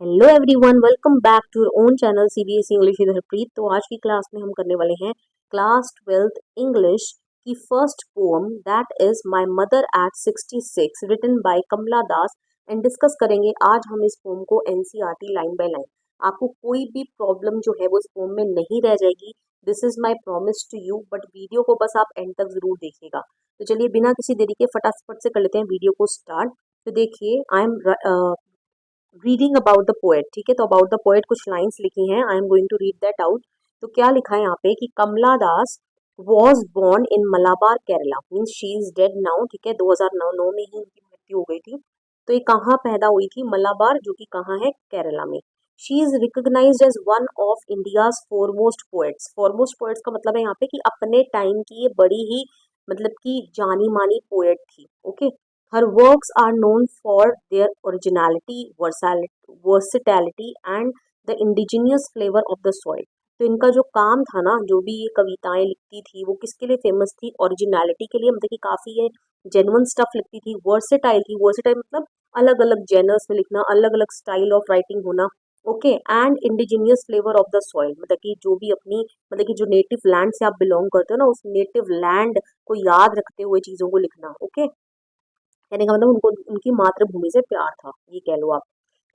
Hello everyone, welcome back to your own channel CBSE English with Harpreet. तो आज की class में हम करने वाले हैं क्लास 12th इंग्लिश की first poem that is my mother at 66 written by Kamala Das and discuss करेंगे आज हम इस पोएम को एनसीईआरटी लाइन बाय लाइन। आपको कोई भी प्रॉब्लम जो है वो इस पोएम में नहीं रह जाएगी, this is my promise to you. But video को बस आप एंड तक जरूर देखिएगा। तो चलिए बिना किसी देरी के फटाफट से कर लेते हैं वीडियो को स्टार्ट। तो देखिए I am reading about the poet. ठीक है, तो अबाउट द पोएट कुछ लाइंस लिखी हैं, I am going to read that out. तो क्या लिखा है यहाँ पे कि Kamala Das was born in Malabar Kerala, means she is dead now. ठीक है, 2009 में ही उनकी मृत्यु हो गई थी। तो ये कहाँ पैदा हुई थी? मलाबार, जो कि कहाँ है? केरला में। She is recognised as one of India's foremost poets. Foremost poets का मतलब है यहाँ पे कि अपने टाइम की ये बड़ी ही मतलब कि जानी मानी पोएट थी। Okay, her works are known for their originality, versatility and the indigenous flavor of the soil। तो इनका जो काम था ना, जो भी ये कविताएं लिखती थी, वो किसके लिए फेमस थी? ओरिजिनलिटी के लिए, मतलब कि काफी ये जेन्युइन स्टफ लिखती थी। वर्सेटाइल थी, वर्सेटाइल मतलब अलग अलग जेनर्स में लिखना, अलग अलग स्टाइल ऑफ राइटिंग होना। Okay, and indigenous flavour of the soil, मतलब कि जो भी अपनी मतलब कि जो नेटिव लैंड से आप बिलोंग करते हो ना, उस नेटिव लैंड को याद रखते हुए चीजों को लिखना। ओके, कहने का मतलब उनको उनकी मातृभूमि से प्यार था, ये कह लो आप।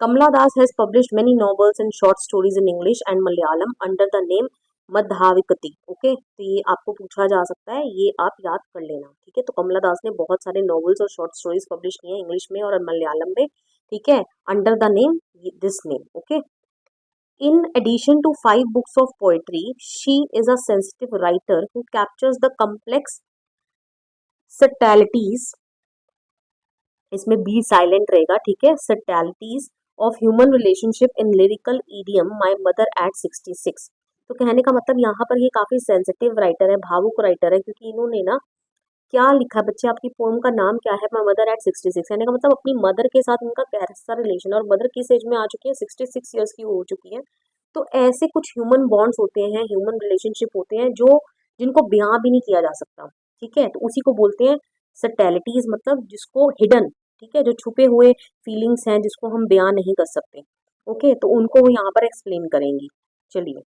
Kamala Das has published many novels and short stories in English and Malayalam under the name Madhavikutty. Okay, तो ये आपको पूछा जा सकता है, ये आप याद कर लेना। ठीक है, तो कमला दास ने बहुत सारे नॉवेल्स और शॉर्ट स्टोरीज पब्लिश किए हैं इंग्लिश में और मलयालम में। ठीक है, under the name this name. Okay, in addition to 5 books of poetry, she is a sensitive writer who captures the complex subtleties, इसमें बी साइलेंट रहेगा। ठीक है, subtleties of human relationship in lyrical idiom my mother at 66। तो कहने का मतलब यहाँ पर ये काफी सेंसिटिव राइटर है, भावुक राइटर है, क्योंकि इन्होंने ना क्या लिखा बच्चे, आपकी पोएम का नाम क्या है? My mother at 66। कहने का मतलब अपनी मदर के साथ इनका कैसा रिलेशन है, और मदर किस एज में आ चुकी है? 66 ईयर्स की हो चुकी है। तो ऐसे कुछ ह्यूमन बॉन्ड्स होते हैं, ह्यूमन रिलेशनशिप होते हैं जो जिनको बयां भी नहीं किया जा सकता। ठीक है, तो उसी को बोलते हैं सटैलिटीज, मतलब जिसको हिडन, ठीक है, जो छुपे हुए फीलिंग्स हैं जिसको हम बयां नहीं कर सकते। ओके, तो उनको वो यहाँ पर एक्सप्लेन करेंगी। चलिए,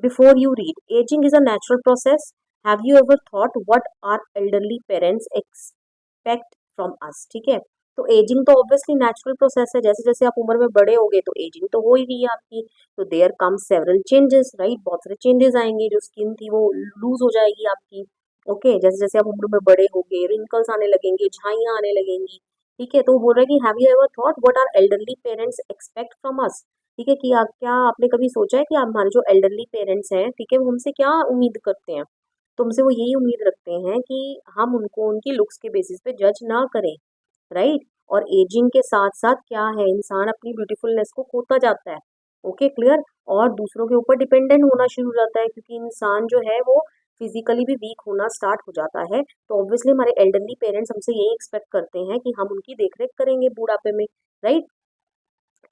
before you read, ageing is a natural process. Have you ever thought what are elderly parents expect from us? ठीक है, तो एजिंग तो ऑब्वियसली नेचुरल प्रोसेस है, जैसे जैसे आप उम्र में बड़े होगे तो एजिंग तो हो ही रही है आपकी। तो there come several changes, right, बहुत सारे चेंजेस आएंगे, जो स्किन थी वो लूज हो जाएगी आपकी। ओके, जैसे जैसे आप उम्र में बड़े होगे, रिंकल्स आने लगेंगे, झाइयाँ आने लगेंगी। ठीक है, तो वो बोल रहे हैं कि have you ever thought what are elderly parents expect from us? ठीक है, कि आप क्या आपने कभी सोचा है कि आप हमारे जो एल्डरली पेरेंट्स हैं, ठीक है, वो हमसे क्या उम्मीद करते हैं? तो हमसे वो यही उम्मीद रखते हैं कि हम उनको उनकी लुक्स के बेसिस पे जज ना करें, राइट। और एजिंग के साथ साथ क्या है, इंसान अपनी ब्यूटीफुलनेस को खोता जाता है। Okay, clear. और दूसरों के ऊपर डिपेंडेंट होना शुरू हो जाता है, क्योंकि इंसान जो है वो फिजिकली भी वीक होना स्टार्ट हो जाता है। तो ऑब्वियसली हमारे एल्डरली पेरेंट्स हमसे यही एक्सपेक्ट करते हैं कि हम उनकी देखरेख करेंगे बुढ़ापे में, राइट।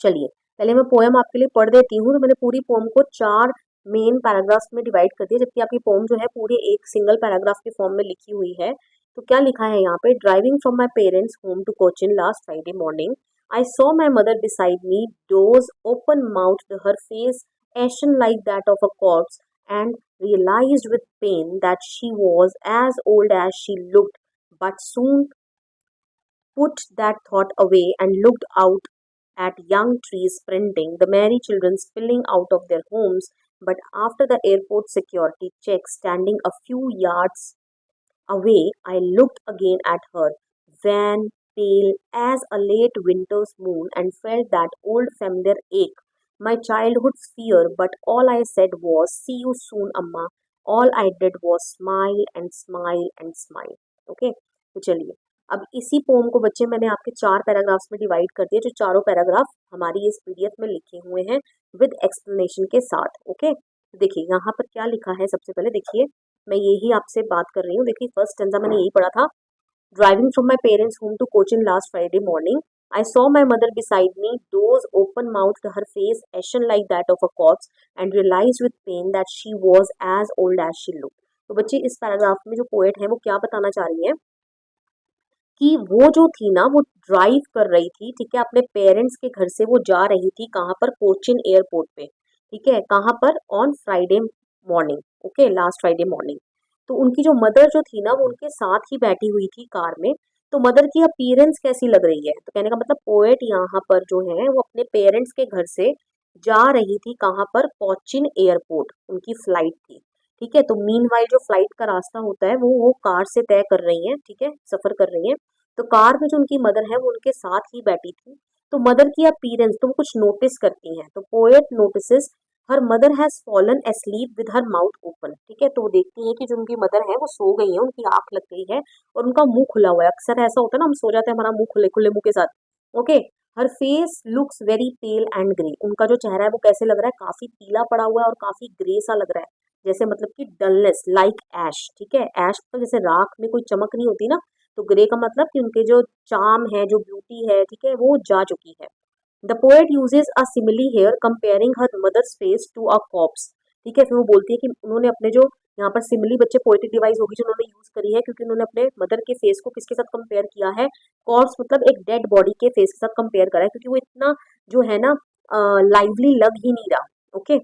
चलिए, पहले मैं पोएम आपके लिए पढ़ देती हूँ। तो मैंने पूरी पोएम को 4 मेन पैराग्राफ्स में डिवाइड कर दिया, जबकि आपकी पोएम जो है पूरे एक सिंगल पैराग्राफ के फॉर्म में लिखी हुई है। तो क्या लिखा है यहाँ पे? Driving from my parents home to Cochin last Friday morning, I saw my mother beside me, doze open mouth, her face ashen like that of a corpse, and realized with pain that she was as old as she looked, but soon put that thought away and looked out at young trees sprinting, the merry children spilling out of their homes. But after the airport security check, standing a few yards away, I looked again at her, wan, pale as a late winter's moon, and felt that old familiar ache, my childhood's fear. But all I said was, "See you soon, Amma." All I did was smile and smile and smile. Okay, तो चलिए, अब इसी pome को बच्चे मैंने आपके 4 paragraphs में divide कर दिया, जो चारों पैराग्राफ हमारी इस पीडीएफ में लिखे हुए हैं विद एक्सप्लेनेशन के साथ। ओके, देखिए यहाँ पर क्या लिखा है। सबसे पहले देखिए, मैं यही आपसे बात कर रही हूँ। देखिए, फर्स्ट स्टेंजा मैंने यही पढ़ा था। Driving from my parents home to Cochin last Friday morning, I saw my mother beside me, doze open mouth, her face ashen like that of a corpse, and realise with pain that she was as old as she look. तो बच्चे, इस paragraph में जो poet है वो क्या बताना चाह रही है कि वो जो थी ना वो ड्राइव कर रही थी, ठीक है, अपने पेरेंट्स के घर से वो जा रही थी कहाँ पर, कोचिन एयरपोर्ट पे, ठीक है, कहाँ पर, on Friday morning, okay, last Friday morning. तो उनकी जो मदर जो थी ना वो उनके साथ ही बैठी हुई थी कार में। तो मदर की अपीयरेंस कैसी लग रही है, तो कहने का मतलब पोएट यहाँ पर जो है वो अपने पेरेंट्स के घर से जा रही थी कहाँ पर, कोचिन एयरपोर्ट, उनकी फ्लाइट थी, ठीक है। तो मीनवाइल जो फ्लाइट का रास्ता होता है वो कार से तय कर रही है, ठीक है, सफर कर रही है। तो कार में जो उनकी मदर है वो उनके साथ ही बैठी थी। तो मदर की अपीयरेंस तो वो कुछ नोटिस करती हैं, तो poet notices her mother has fallen asleep with her mouth open, ठीक है। तो वो देखती है कि जो उनकी मदर है वो सो गई है, उनकी आंख लग गई है और उनका मुंह खुला हुआ है। अक्सर ऐसा होता है ना, हम सो जाते हैं हमारा मुंह खुले खुले मुंह के साथ, okay. Her face looks very pale and grey, उनका जो चेहरा है वो कैसे लग रहा है, काफी पीला पड़ा हुआ है और काफी ग्रे सा लग रहा है, जैसे मतलब कि डलनेस लाइक ऐश, ठीक है। ऐश तो जैसे राख में कोई चमक नहीं होती ना, तो ग्रे का मतलब कि उनके जो चार्म है, जो ब्यूटी है, ठीक है, वो जा चुकी है। The poet uses a simile here comparing her mother's face to a corpse, ठीक है। फिर वो बोलती है कि उन्होंने अपने जो यहाँ पर सिमिली, बच्चे पोएटिक डिवाइस होगी जो उन्होंने यूज करी है, क्योंकि उन्होंने अपने मदर के फेस को किसके साथ कंपेयर किया है, कॉर्प्स मतलब एक डेड बॉडी के फेस के साथ कंपेयर करा है, क्योंकि वो इतना जो है ना लाइवली लग ही नहीं रहा, ओके।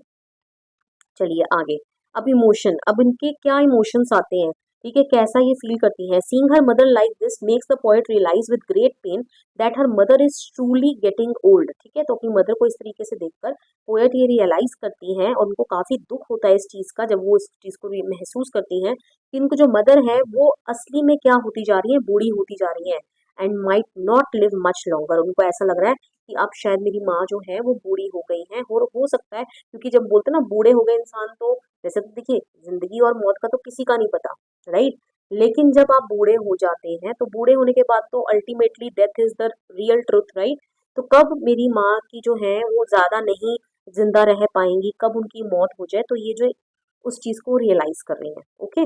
चलिए आगे। अब इमोशन, अब इनके क्या इमोशंस आते हैं, ठीक है, कैसा ये फील करती हैं। Seeing her mother like this makes the poet realise with great pain that her mother is truly getting old, ठीक है। तो अपनी मदर को इस तरीके से देखकर पोएट ये रियलाइज करती हैं और उनको काफी दुख होता है इस चीज का, जब वो इस चीज को महसूस करती हैं कि इनको जो मदर है वो असली में क्या होती जा रही है, बूढ़ी होती जा रही है, and might not live much longer. उनको ऐसा लग रहा है कि अब शायद मेरी माँ जो है वो बूढ़ी हो गई है, और हो सकता है, क्योंकि जब बोलते हैं ना बूढ़े हो गए इंसान, तो वैसे तो देखिए जिंदगी और मौत का तो किसी का नहीं पता, राइट। लेकिन जब आप बूढ़े हो जाते हैं तो बूढ़े होने के बाद तो ultimately death is the real truth, right. तो कब मेरी माँ की जो है वो ज्यादा नहीं जिंदा रह पाएंगी, कब उनकी मौत हो जाए, तो ये जो उस चीज को रियलाइज कर रही है, ओके।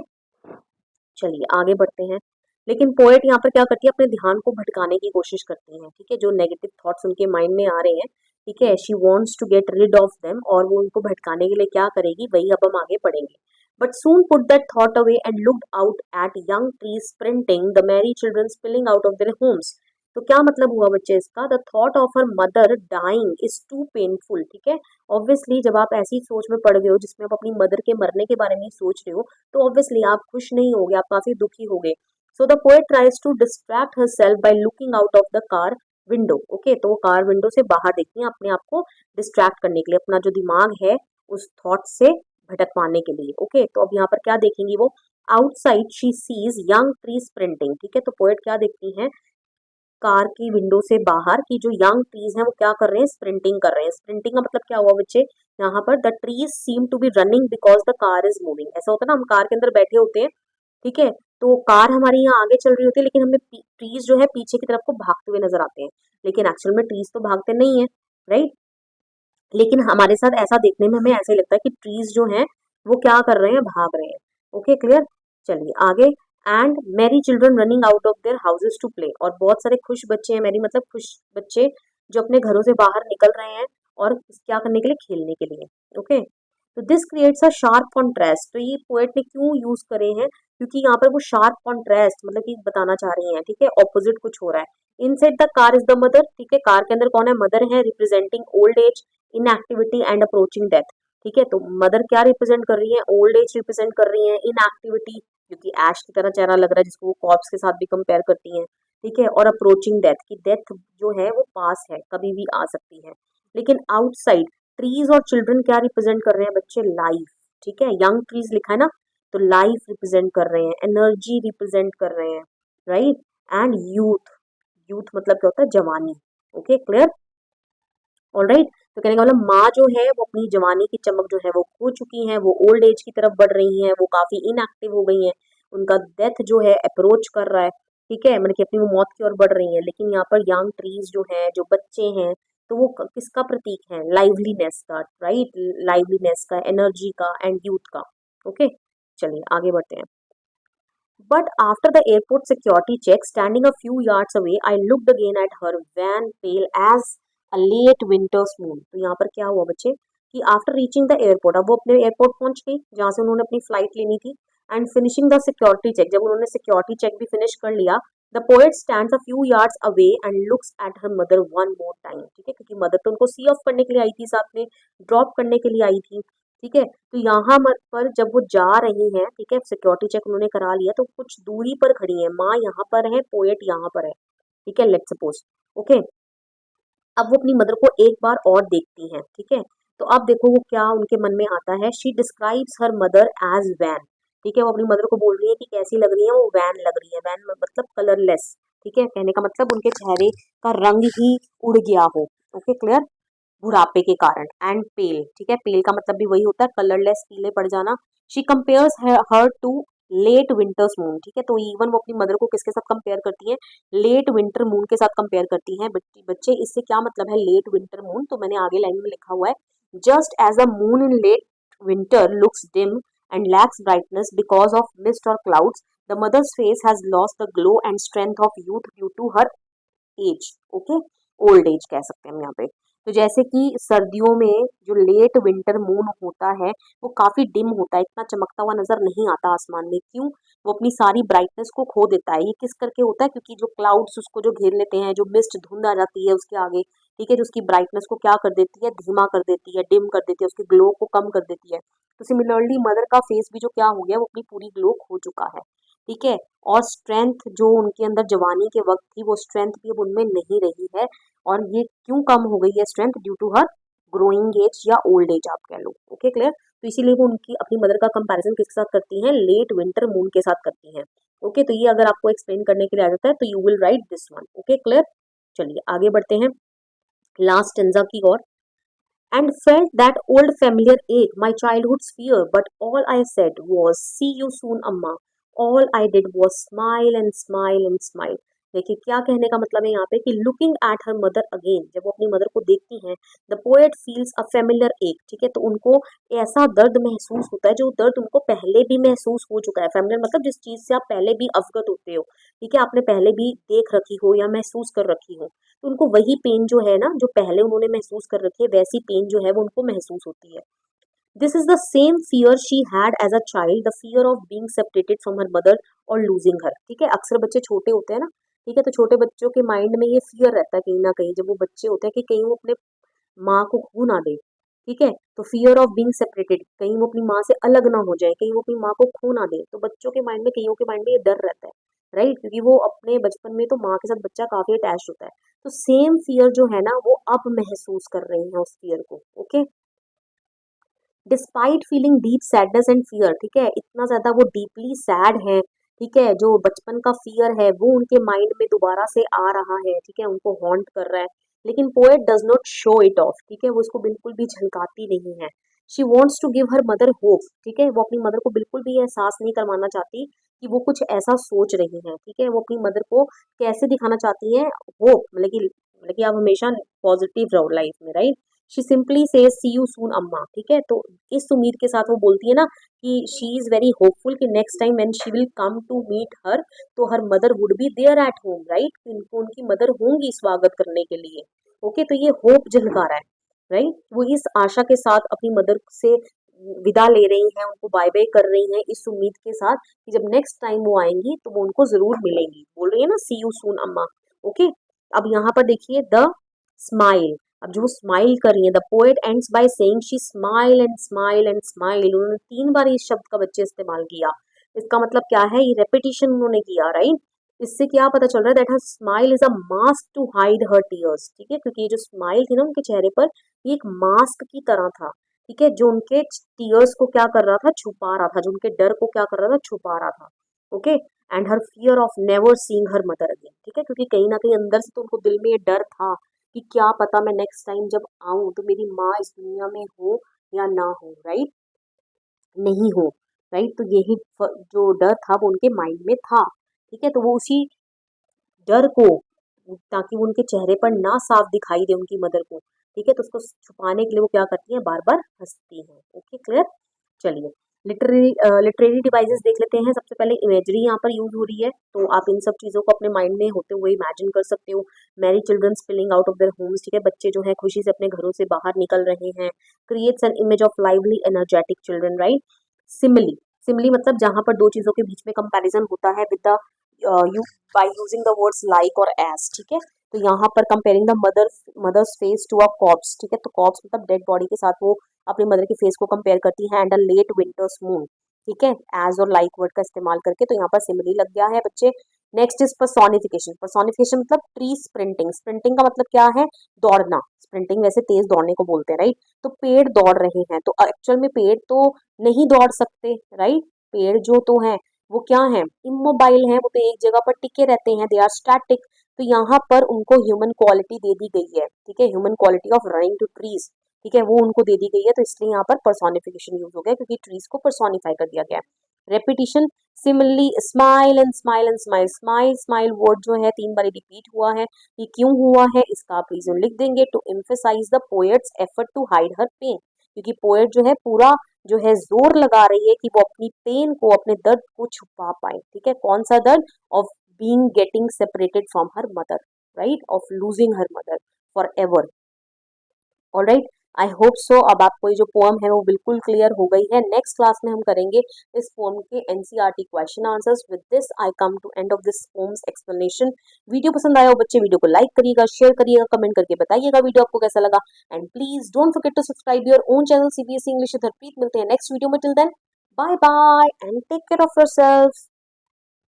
चलिए आगे बढ़ते हैं। लेकिन पोएट यहाँ पर क्या करती है, अपने ध्यान को भटकाने की कोशिश करती है, ठीक है, जो नेगेटिव थॉट्स उनके माइंड में आ रहे हैं, ठीक है, she wants to get rid of them, और वो उनको भटकाने के लिए क्या करेगी, वही अब हम आगे पढ़ेंगे। But soon put that thought away and looked out at young trees sprinting the merry children spilling out of their homes. तो क्या मतलब हुआ बच्चे इसका, the thought of her mother dying is too painful, ठीक है। ऑब्वियसली जब आप ऐसी सोच में पड़ गए हो जिसमें आप अपनी मदर के मरने के बारे में सोच रहे हो, तो ऑब्वियसली आप खुश नहीं होगे, आप काफी दुखी होगे। So the poet tries to distract herself by looking out of the car window, okay. तो वो कार विंडो से बाहर देखती है अपने आप को डिस्ट्रैक्ट करने के लिए, अपना जो दिमाग है उस थॉट से भटकवाने के लिए, ओके। तो अब यहाँ पर क्या देखेंगी वो, outside she sees young tree sprinting, ठीक है। तो पोएट क्या देखती है कार की विंडो से बाहर की, जो यंग ट्रीज हैं वो क्या कर रहे हैं, स्प्रिंटिंग कर रहे हैं। स्प्रिंटिंग का मतलब क्या हुआ बच्चे, यहाँ पर the trees seem to be running because the car is moving. ऐसा होता है ना, हम कार के अंदर बैठे होते हैं, ठीक है, तो कार हमारी यहाँ आगे चल रही होती है, लेकिन हमें ट्रीज जो है पीछे की तरफ को भागते हुए नजर आते हैं, लेकिन एक्चुअल में ट्रीज तो भागते नहीं है, राइट। लेकिन हमारे साथ ऐसा देखने में हमें ऐसा ही लगता है कि ट्रीज जो हैं वो क्या कर रहे हैं, भाग रहे हैं, ओके, क्लियर। चलिए आगे। And merry children running out of their houses to play, और बहुत सारे खुश बच्चे हैं, मैरी मतलब खुश बच्चे, जो अपने घरों से बाहर निकल रहे हैं और क्या करने के लिए, खेलने के लिए, ओके। तो this creates a sharp contrast, तो ये पोएट ने क्यों यूज करे हैं, क्योंकि यहाँ पर वो शार्प कॉन्ट्रास्ट मतलब कि बताना चाह रही हैं, ठीक है, ऑपोजिट कुछ हो रहा है। Inside the car is the mother, ठीक है, कार के अंदर कौन है, मदर है, representing old age, inactivity and approaching death, ठीक है। तो मदर क्या रिप्रेजेंट कर रही है, ओल्ड एज रिप्रेजेंट कर रही है, इनएक्टिविटी क्योंकि ऐश की तरह चेहरा लग रहा है जिसको वो कॉर्प्स के साथ भी कंपेयर करती हैं, ठीक है, और अप्रोचिंग डेथ की डेथ जो है वो पास है, कभी भी आ सकती है। लेकिन आउटसाइड ट्रीज और चिल्ड्रन क्या रिप्रेजेंट कर रहे हैं बच्चे, लाइफ, ठीक है, यंग ट्रीज लिखा है ना, तो लाइफ रिप्रेजेंट कर रहे हैं, एनर्जी रिप्रेजेंट कर रहे हैं, राइट। एंड यूथ, यूथ मतलब क्या होता है, जवानी, ओके, क्लियर, ऑलराइट। तो कहने का मतलब माँ जो है वो अपनी जवानी की चमक जो है वो खो चुकी हैं, वो ओल्ड एज की तरफ बढ़ रही हैं, वो काफी इनएक्टिव हो गई हैं, उनका डेथ जो है अप्रोच कर रहा है, ठीक है, मतलब कि अपनी वो मौत की ओर बढ़ रही हैं। लेकिन यहाँ पर यंग ट्रीज जो है, जो बच्चे हैं, तो वो किसका प्रतीक है, लाइवलीनेस का, राइट, लाइवलीनेस का, एनर्जी का एंड यूथ का, ओके। चलिए आगे बढ़ते हैं। But after the airport security check, standing a few yards away, I looked again at her, van pale as a late winter's moon. तो यहाँ पर क्या हुआ बच्चे कि आफ्टर रीचिंग द एयरपोर्ट, अब वो अपने एयरपोर्ट पहुंच गई जहाँ से उन्होंने अपनी फ्लाइट लेनी थी, and finishing the security check, जब उन्होंने सिक्योरिटी चेक भी फिनिश कर लिया, the poet stands a few yards away and looks at her mother one more time, ठीक है, क्योंकि मदर तो उनको सी ऑफ करने के लिए आई थी, साथ में ड्रॉप करने के लिए आई थी, ठीक है। तो यहाँ पर जब वो जा रही हैं, ठीक है, सिक्योरिटी चेक उन्होंने करा लिया, तो कुछ दूरी पर खड़ी है, माँ यहाँ पर है, पोएट यहाँ पर है, ठीक है, लेट्स सपोज, ओके। अब वो अपनी मदर को एक बार और देखती हैं, ठीक है। तो अब देखो वो क्या उनके मन में आता है, she describes her mother as wan, ठीक है, वो अपनी मदर को बोल रही है कि कैसी लग रही है, वो वैन लग रही है, वैन मतलब कलरलेस, ठीक है, कहने का मतलब उनके चेहरे का रंग ही उड़ गया हो, ओके क्लियर, बुढ़ापे के कारण, एंड पेल, ठीक है, पेल का मतलब भी वही होता है, कलरलेस, पीले पड़ जाना। She compares her to late winter's moon, ठीक है, तो इवन वो अपनी मदर को किसके साथ कंपेयर करती है, लेट विंटर मून के साथ कंपेयर करती है। बच्चे इससे क्या मतलब है लेट विंटर मून, तो मैंने आगे लाइन में लिखा हुआ है, just as a moon in late winter looks dim and lacks brightness because of mist और clouds, the mother's face has lost the glow and strength of youth due to her age, okay, old age कह सकते हैं हम यहाँ पे। तो जैसे कि सर्दियों में जो लेट विंटर मून होता है वो काफी डिम होता है, इतना चमकता हुआ नजर नहीं आता आसमान में, क्यों, वो अपनी सारी ब्राइटनेस को खो देता है। ये किस करके होता है, क्योंकि जो क्लाउड्स उसको जो घेर लेते हैं, जो मिस्ट धुंध आ जाती है उसके आगे, ठीक है, जो उसकी ब्राइटनेस को क्या कर देती है, धीमा कर देती है, डिम कर देती है, उसके ग्लो को कम कर देती है। तो सिमिलरली मदर का फेस भी जो क्या हो गया, वो अपनी पूरी ग्लो खो चुका है, ठीक है। और स्ट्रेंथ जो उनके अंदर जवानी के वक्त थी, वो स्ट्रेंथ भी अब उनमें नहीं रही है। और ये क्यों कम हो गई है strength, due to her growing age या ओल्ड एज आप कह लो, ओके क्लियर। तो इसीलिए वो उनकी अपनी मदर का कंपैरिजन किसके साथ करती हैं, लेट विंटर मून के साथ करती हैं, ओके। तो ये अगर आपको एक्सप्लेन करने के लिए आ जाता है तो you will write this one, okay clear. चलिए आगे बढ़ते हैं लास्ट स्टेंजा की ओर। And felt that old familiar ache, my childhood's fear, but all I said was, see you soon, Amma. All I did was smile and smile and smile. देखिए क्या कहने का मतलब है यहाँ पे कि looking at her mother again, जब वो अपनी मदर को देखती हैं, the poet feels a familiar एक, ठीक है, तो उनको ऐसा दर्द महसूस होता है जो दर्द उनको पहले भी महसूस हो चुका है। फेमिलियर मतलब जिस चीज से आप पहले भी अवगत होते हो, ठीक है, आपने पहले भी देख रखी हो या महसूस कर रखी हो, तो उनको वही पेन जो है ना, जो पहले उन्होंने महसूस कर रखी है, वैसी पेन जो है वो उनको महसूस होती है। This is the same fear she had as a child, the fear of being separated from her mother और लूजिंग हर, ठीक है। अक्सर बच्चे छोटे होते हैं ना, ठीक है, तो छोटे बच्चों के माइंड में ये फियर रहता है कहीं ना कहीं, जब वो बच्चे होते हैं कि कहीं वो अपने माँ को खो ना दे, ठीक है, तो फियर ऑफ बीइंग सेपरेटेड, कहीं वो अपनी माँ से अलग ना हो जाए, कहीं वो अपनी माँ को खो ना दे, तो बच्चों के माइंड में, कईयों के माइंड में ये डर रहता है, राइट, क्योंकि वो अपने बचपन में तो माँ के साथ बच्चा काफी अटैच होता है, तो सेम फियर जो है ना वो अब महसूस कर रही है उस फियर को, okay. Despite feeling deep sadness and fear, ठीक है, इतना ज्यादा वो डीपली सैड है, ठीक है, जो बचपन का फियर है वो उनके माइंड में दोबारा से आ रहा है, ठीक है, उनको हॉन्ट कर रहा है, लेकिन poet does not show it off, ठीक है, वो इसको बिल्कुल भी झलकाती नहीं है। She wants to give her mother hope, ठीक है, वो अपनी मदर को बिल्कुल भी एहसास नहीं करवाना चाहती कि वो कुछ ऐसा सोच रही है, ठीक है, वो अपनी मदर को कैसे दिखाना चाहती है, होप, मतलब कि आप हमेशा पॉजिटिव रहो लाइफ में, right. She simply says see you soon अम्मा, ठीक है, तो इस उम्मीद के साथ वो बोलती है ना कि शी इज वेरी होपफुल कि next time when she will come to meet her, तो her mother would be there at home, right, उनको उनकी मदर होंगी स्वागत करने के लिए, ओके। तो ये होप झलका रहा है, राइट, वो इस आशा के साथ अपनी मदर से विदा ले रही हैं, उनको बाय बाय कर रही हैं, इस उम्मीद के साथ कि जब नेक्स्ट टाइम वो आएंगी तो वो उनको जरूर मिलेंगी, बोल रही है ना सी यू सून अम्मा, ओके। अब यहाँ पर देखिए द स्माइल, अब जो स्माइल कर रही है, the poet ends by saying she smile and smile and smile, उन्होंने 3 बार इस शब्द का बच्चे इस्तेमाल किया, इसका मतलब क्या है, ये रेपिटेशन उन्होंने किया, राइट। इससे क्या पता चल रहा है, that her smile is a mask to hide her tears, ठीक है, क्योंकि ये जो स्माइल थी ना उनके चेहरे पर, ये एक मास्क की तरह था, ठीक है, जो उनके टीयर्स को क्या कर रहा था, छुपा रहा था, जो उनके डर को क्या कर रहा था, छुपा रहा था, okay. And her fear of never seeing her mother again, ठीक है, क्योंकि कहीं ना कहीं अंदर से तो उनको दिल में ये डर था कि क्या पता मैं नेक्स्ट टाइम जब आऊं तो मेरी माँ इस दुनिया में हो या ना हो, राइट, नहीं हो, राइट। तो यही जो डर था वो उनके माइंड में था, ठीक है, तो वो उसी डर को, ताकि वो उनके चेहरे पर ना साफ दिखाई दे उनकी मदर को, ठीक है, तो उसको छुपाने के लिए वो क्या करती हैं, बार बार हंसती हैं, ओके क्लियर। चलिए लिटरेरी लिटरेरी डिवाइसेस देख लेते हैं। सबसे पहले इमेजरी यहाँ पर यूज हो रही है, तो आप इन सब चीज़ों को अपने माइंड में होते हुए इमेजिन कर सकते हो। Mary children spilling out of their Holmes, ठीक है, बच्चे जो है खुशी से अपने घरों से बाहर निकल रहे हैं। Creates an image of lively energetic children, right. Simile, simile मतलब जहाँ पर दो चीज़ों के बीच में कंपैरिजन होता है with the you by using the words like और एज, ठीक है। तो यहाँ पर comparing the mother's face to a corpse, ठीक है। तो कॉप्स मतलब डेड बॉडी के साथ वो अपनी मदर के फेस को कंपेयर करती है, and a late winter's moon, ठीक है। एज और लाइक वर्ड का इस्तेमाल करके, तो यहाँ पर सिमिली लग गया है बच्चे। Next is personification. पर्सोनिफिकेशन मतलब ट्री स्प्रिंटिंग। स्प्रिंटिंग का मतलब क्या है? दौड़ना। स्प्रिंटिंग वैसे तेज दौड़ने को बोलते हैं, राइट। तो पेड़ दौड़ रहे हैं, तो एक्चुअल में पेड़ तो नहीं दौड़ सकते, राइट। पेड़ जो तो है वो क्या है? इमोबाइल है, वो तो एक जगह पर टिके रहते हैं, दे आर स्टैटिक। तो यहाँ पर उनको ह्यूमन क्वालिटी दे दी गई है, ठीक है, human quality of running to trees, ठीक है, वो उनको दे दी गई है। तो इसलिए यहाँ पर पर्सोनिफिकेशन यूज हो गया, क्योंकि ट्रीज को पर्सोनिफाई कर दिया गया है। Repetition, similarly smile and smile and smile. Smile smile word जो है 3 बार रिपीट हुआ है। ये क्यों हुआ है इसका आप रीजन लिख देंगे। To emphasise the poet's effort to hide her pain, क्योंकि पोएट जो है पूरा जो है जोर लगा रही है कि वो अपनी पेन को, अपने दर्द को छुपा पाए, ठीक है। कौन सा दर्द? Of being getting separated from her mother, right, of losing her mother for ever. Alright, I hope so अब आपको ये जो पोएम है वो बिल्कुल क्लियर हो गई है। नेक्स्ट क्लास में हम करेंगे इस पोएम के NCERT question answers. With this I come to end of this poem's explanation. Video पसंद आया हो बच्चे, वीडियो को लाइक करिएगा, शेयर करिएगा, कमेंट करके बताइएगा वीडियो आपको कैसा लगा। And please don't forget to subscribe your own channel CBSE English with Harpreet. मिलते हैं नेक्स्ट वीडियो में, till then bye bye and take care of yourself.